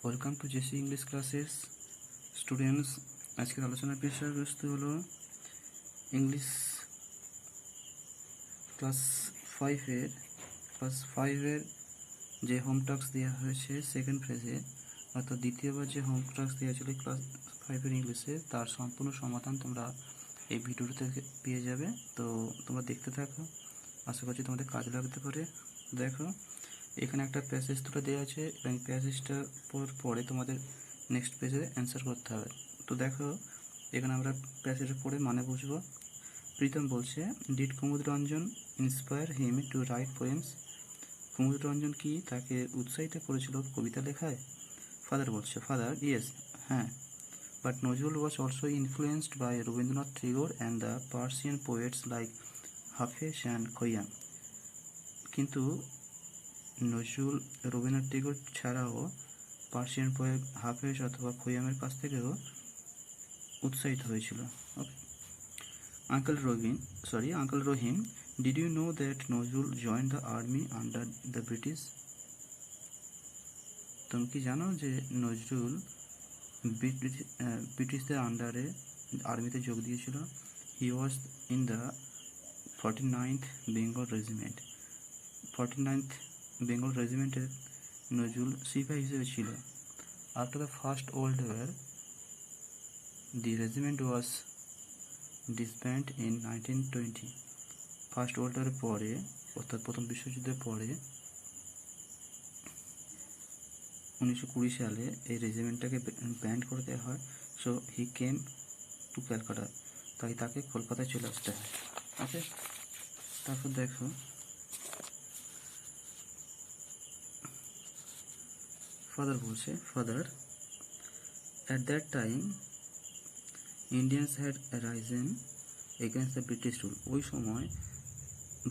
Welcome to JC English classes students. আজকের আলোচনার বিষয়বস্তু হলো ইংলিশ ক্লাস ফাইভের যে হোম টাস্ক দেওয়া হয়েছে সেকেন্ড ফেজে, অর্থাৎ দ্বিতীয়বার যে হোম টাস্ক দেওয়া ছিল ক্লাস ফাইভের ইংলিশে, তার সম্পূর্ণ সমাধান তোমরা এই ভিডিওতে পেয়ে যাবে। তো তোমরা দেখতে থাকো, আশা করছি তোমাদের কাজে লাগতে পারে। দেখো, এখানে একটা প্যাসেজ দুটো দেওয়া আছে এবং প্যাসেজটা পরে তোমাদের নেক্সট পেজে অ্যান্সার করতে হবে। তো দেখো, এখানে আমরা প্যাসেজের পরে মানে বুঝবো। প্রীতম বলছে, did Kumud Ranjan inspire him to write poems? Kumud Ranjan কি তাকে উৎসাহিত করেছিল কবিতা লেখায়? ফাদার বলছে, ফাদার, ইয়েস, হ্যাঁ, but Nazrul was also influenced by Rabindranath Tagore and the Persian poets like Hafez and Khayyam. কিন্তু নজরুল রবীন্দ্রনাথ টেগোর ছাড়াও পার্সিয়ান পোয়েট হাফেজ অথবা খৈয়ামের কাছ থেকেও উৎসাহিত হয়েছিল। Okay, uncle Rahim, did you know that Nazrul join the army under the British? তুমি কি জানো যে নজরুল ব্রিটিশদের আন্ডারে আর্মিতে যোগ দিয়েছিল? He was in the 49th Bengal regiment. 49th Bengal রেজিমেন্টের নজরুল সিপাহী হিসেবে ছিল। After the First World War the regiment was disband in 1920। First World ওয়ারের পরে, অর্থাৎ প্রথম বিশ্বযুদ্ধের পরে 1920 সালে এই রেজিমেন্টটাকে ব্যান্ড করে দেওয়া হয়। So he came to Calcutta, তাই তাকে কলকাতায় চলে আসতে হয়। ওকে, তারপর দেখো, ফাদার বলছে, father, at that time Indians had risen against the British rule. ওই সময়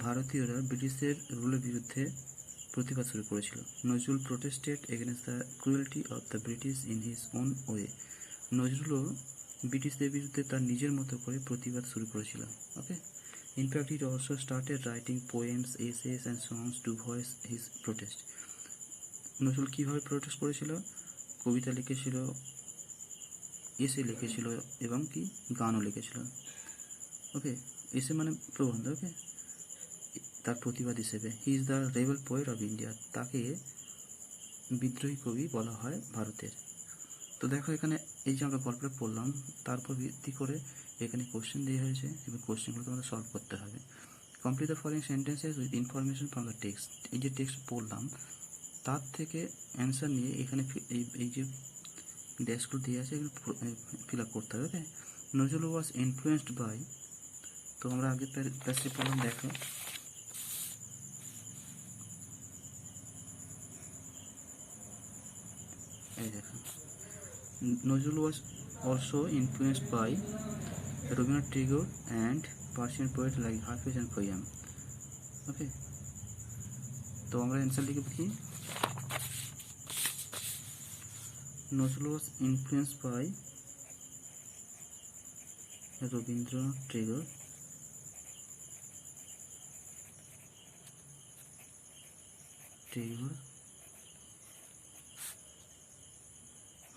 ভারতীয়রা ব্রিটিশের রুলের বিরুদ্ধে প্রতিবাদ শুরু করেছিল। Nazrul protested against the cruelty of the British in his own way. নজরুলও ব্রিটিশদের বিরুদ্ধে তার নিজের মতো করে প্রতিবাদ শুরু করেছিল। Okay, in fact he also started writing poems, essays and songs to voice his protest. Nazrul কীভাবে প্রোটেস্ট করেছিল? কবিতা লিখেছিল, এসে লিখেছিল এবং কি গানও লিখেছিল। ওকে, এসে মানে প্রবন্ধ। ওকে, তার প্রতিবাদ হিসেবে he is the rebel poet of India, তাকে বিদ্রোহী কবি বলা হয় ভারতের। তো দেখো, এখানে এই যে আমরা গল্পটা পড়লাম, তারপর ভিত্তি করে এখানে কোশ্চেন দেওয়া হয়েছে এবং কোশ্চেনগুলো তোমাদের সলভ করতে হবে। Complete the following sentences with information from the text. এই যে টেক্সট পড়লাম তার থেকে অ্যান্সার নিয়ে এখানে এই যে ড্যাশগুলো দিয়ে আছে এগুলো ফিল আপ করতে হবে। Okay, Nazrul was influenced by, তো আমরা আগে প্যাসেজে পড়লাম, দেখো, এই দেখো, Nazrul was also influenced by Rabindranath Tagore and Persian poet like Hafez and Khayyam. Okay, তো আমরা অ্যান্সার লিখে কি, Nazrul was influenced by Rabindranath Tagore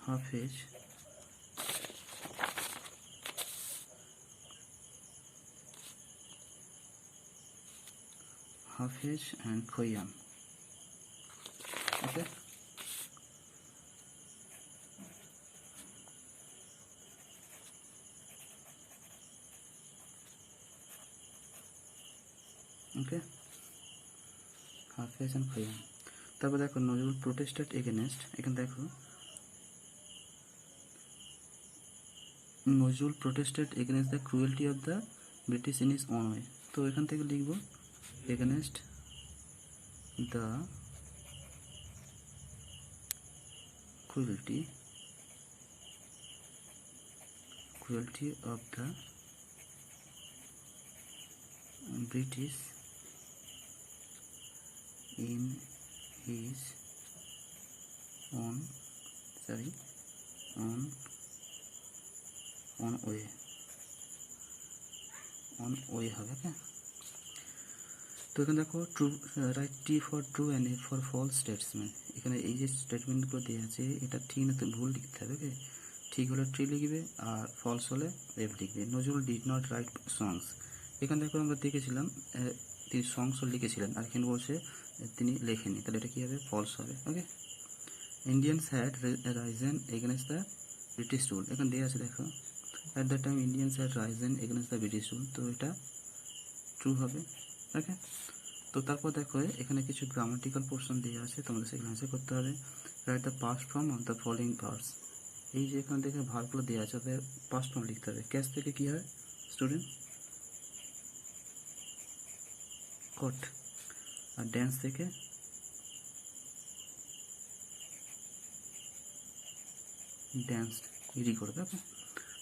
Hafez and Khayyam. ওকে, ওকে, হাফেজ অ্যান্ড খৈয়াম। তারপর দেখো, নজরুল প্রোটেস্টেড এগেনস্ট, এখানে দেখো, Nazrul protested against the cruelty of the British in his own way. তো এখান থেকে লিখব against the cruelty of the British in his own way হবে। তো এখানে দেখো true, right T for true and F for false statement. এখানে এই যে স্টেটমেন্টগুলো দেওয়া আছে এটা ঠিক না তো ভুল লিখতে হবে। ওকে, ঠিক হলে ট্রি লিখবে আর ফলস হলে এফ লিখবে। নজরুল ডিড নট রাইট সংস। এখানে দেখো আমরা দেখেছিলাম তিনি সংসও লিখেছিলেন, আর এখানে বলছে তিনি লেখেননি, তাহলে এটা কী হবে? ফলস হবে। Okay, Indians had risen against the British rule. এখানে দেওয়া আছে দেখো, at the time Indians had risen against the British rule, তো এটা ট্রু হবে। ওকে, তো তারপর দেখো এখানে কিছু গ্রামাটিক্যাল পোর্শন দেওয়া আছে, তোমাদের সেগুলো অ্যান্সার করতে হবে। Write the past form of the following verbs. এই যে এখানে দেখে ভার্বগুলো দেওয়া আছে ওদের পাস্ট ফর্ম লিখতে হবে। ক্যাচ থেকে কী হয় স্টুডেন্ট? কট। আর ড্যান্স থেকে ড্যান্স ইডি করবে। ওকে,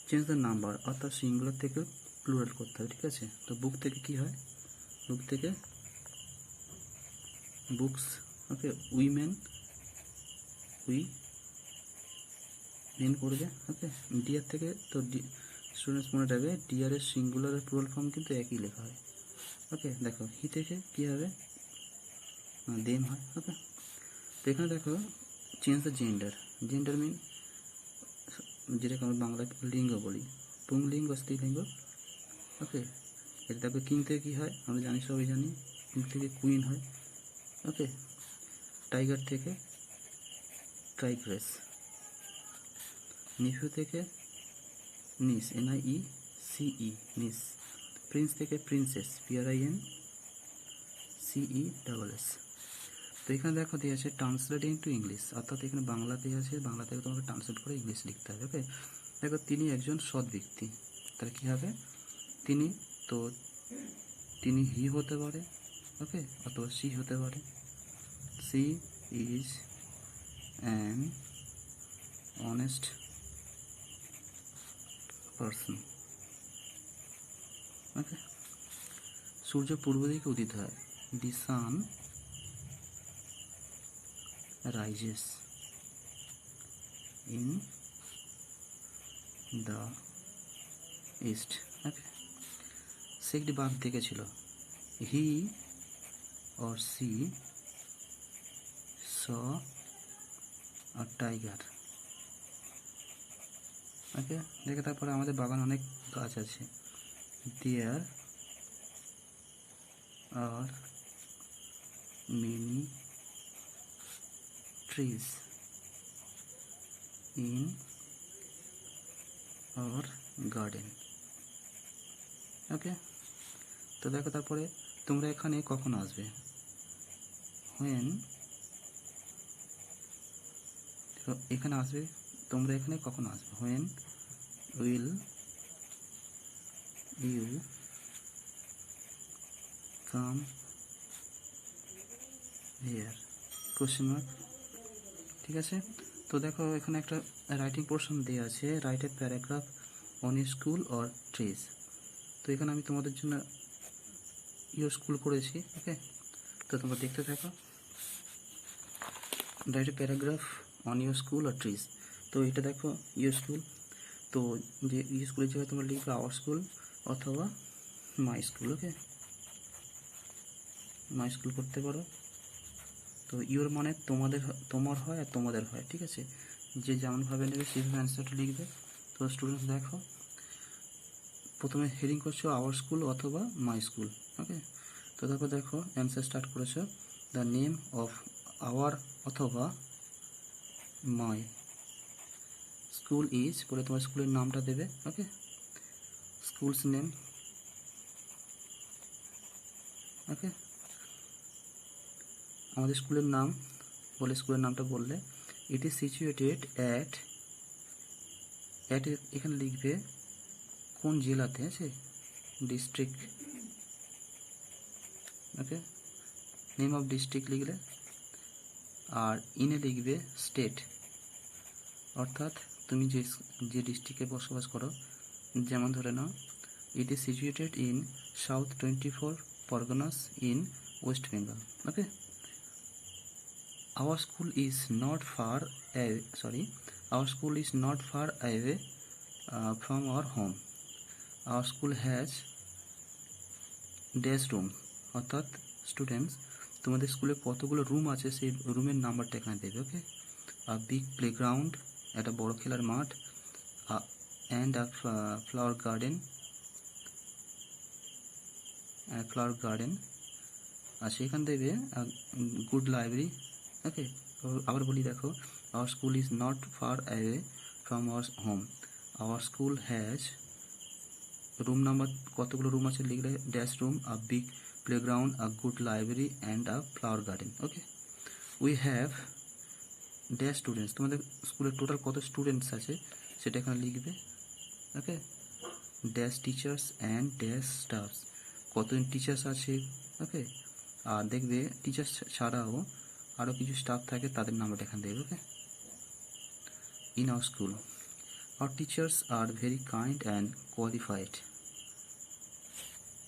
চেঞ্জ দ্য নাম্বার, অর্থাৎ সিঙ্গুলার থেকে প্লুরাল করতে হবে। ঠিক আছে, তো বুক থেকে কী হয়? বুক থেকে books. Okay, women we men করবে। ওকে, ডিয়ার থেকে তো স্টুডেন্টস মনে রাখবে ডিয়ারের সিঙ্গুলার আর প্লুরাল ফর্ম কিন্তু একই লেখা হয়। ওকে, দেখো হি থেকে কী হবে? দেম হয়। ওকে, তো এখানে দেখো চেঞ্জ দ্য জেন্ডার। জেন্ডার মিন যেটাকে আমরা বাংলায় লিঙ্গ বলি, পুংলিঙ্গ স্ত্রীলিঙ্গ। ওকে, এটা দেখো কিং থেকে কী হয় আমরা জানি, সবাই জানি, কিং থেকে কুইন হয়। ওকে, টাইগার থেকে টাইগ্রেস, নিফিউ থেকে নিস, NIECE নিস, প্রিন্স থেকে প্রিন্সেস, PRINCESS। তো এখানে দেখো দিয়ে আছে ট্রান্সলেটিং টু ইংলিশ, অর্থাৎ এখানে বাংলা দিয়ে আছে, বাংলা থেকে তোমাকে ট্রান্সলেট করে ইংলিশ লিখতে হবে। ওকে, দেখো তিনি একজন সৎ ব্যক্তি, তাহলে কী হবে? তিনি, তো তিনি হি হতে পারে। ওকে, অথবা সি হতে পারে। She is an honest person. Okay, সূর্য পূর্ব দিকে উদিত হয়, the sun rises in the east. Okay, সে একটি বাঘ দেখেছিল, he or she saw a tiger. Okay, দেখে তারপরে আমাদের বাগানে অনেক গাছ আছে, there are many trees in our garden. Okay, তো দেখো তারপরে তোমরা এখানে কখন আসবে? হোয়েন, এখানে আসবে, তোমরা এখানে কখন আসবে? When will you come here? Question mark. ঠিক আছে, তো দেখো এখানে একটা রাইটিং পোর্শন দেওয়া আছে, write a paragraph on your school or trees. তো এখানে আমি তোমাদের জন্য ইউর স্কুল করেছি। ওকে, তো তোমরা দেখতে থাকো। Write a paragraph on your school or trees. তো এটা দেখো ইউর স্কুল, তো যে ইউর স্কুলের জায়গায় তোমরা লিখবে আওয়ার স্কুল অথবা my school. Okay, my school করতে পারো। তো ইউর মানে তোমাদের, তোমার হয় আর তোমাদের হয়। ঠিক আছে, যে যেমনভাবে নেবে সেভাবে অ্যান্সারটা লিখবে। তো স্টুডেন্টস দেখো প্রথমে হেডিং করছো আওয়ার স্কুল অথবা মাই স্কুল। ওকে, তো তারপর দেখো অ্যান্সার স্টার্ট করেছো, দ্য নেম অফ আওয়ার অথবা মাই স্কুল ইজ, বলে তোমার স্কুলের নামটা দেবে। ওকে, স্কুলস নেম। ওকে, আমাদের স্কুলের নাম বলে স্কুলের নামটা বললে, ইট ইজ সিচুয়েটেড অ্যাট, এখানে লিখবে কোন জেলাতে আছে, district. Okay, name of district লিখলে, আর ইনে লিখবে স্টেট, অর্থাৎ তুমি যে ডিস্ট্রিক্টে বসবাস করো। যেমন ধরে নাও it is situated in South 24 Parganas in West Bengal. Okay, our school is not far away, our school is not far away from our home. Our school has dash room, অর্থাৎ স্টুডেন্টস, তোমাদের স্কুলে কতগুলো রুম আছে সেই রুমের নাম্বারটা এখানে দেবে। ওকে, আ বিগ প্লেগ্রাউন্ড, একটা বড় খেলার মাঠ, অ্যান্ড আ ফ্লাওয়ার গার্ডেন, আর সেখানে দেবে গুড লাইব্রেরি। ওকে, আবার বলি দেখো, our school is not far away from our home, our school has, room number কতগুলো রুম আছে লিখলে dash room, a big playground, a good library and a flower garden. Okay, we have dash students, তোমাদের স্কুলের total কত students আছে সেটা এখানে লিখবে। Okay, dash teachers and dash staffs, কতজন টিচার্স আছে। ওকে, আর দেখবে টিচার্স ছাড়াও আরও কিছু স্টাফ থাকে, তাদের নাম্বারটা এখানে দেবে। Okay, in our school our teachers are very kind and qualified,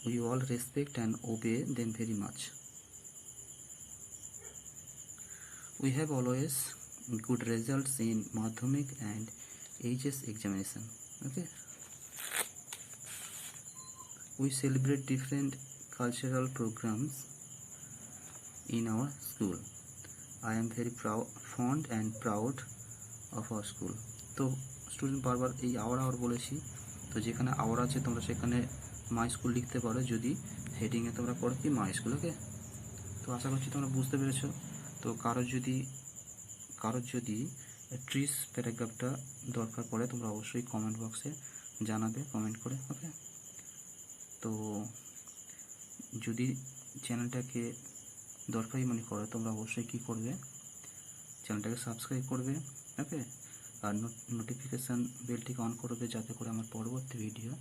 we all respect and obey them very much, we have always good results in madhyamik and HS examination. Okay, we celebrate different cultural programs in our school, I am very fond and proud of our school. তো student বারবার এই hour বলেছি, তো যেখানে hour আছে তোমরা সেখানে my school লিখতে পারো যদি হেডিংয়ে তোমরা করো কি মাই স্কুল। ওকে, তো আশা করছি তোমরা বুঝতে পেরেছো। তো কারোর যদি ট্রিস প্যারাগ্রাফটা দরকার পড়ে তোমরা অবশ্যই কমেন্ট বক্সে জানাবে কমেন্ট করে। ওকে, তো যদি চ্যানেলটাকে দরকারি মনে করো তোমরা অবশ্যই কী করবে, চ্যানেলটাকে সাবস্ক্রাইব করবে। ওকে, আর নোটিফিকেশান বেলটিকে অন করবে যাতে করে আমার পরবর্তী ভিডিও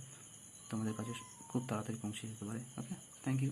তোমাদের কাছে খুব তাড়াতাড়ি পৌঁছে যেতে পারে। ওকে, থ্যাংক ইউ।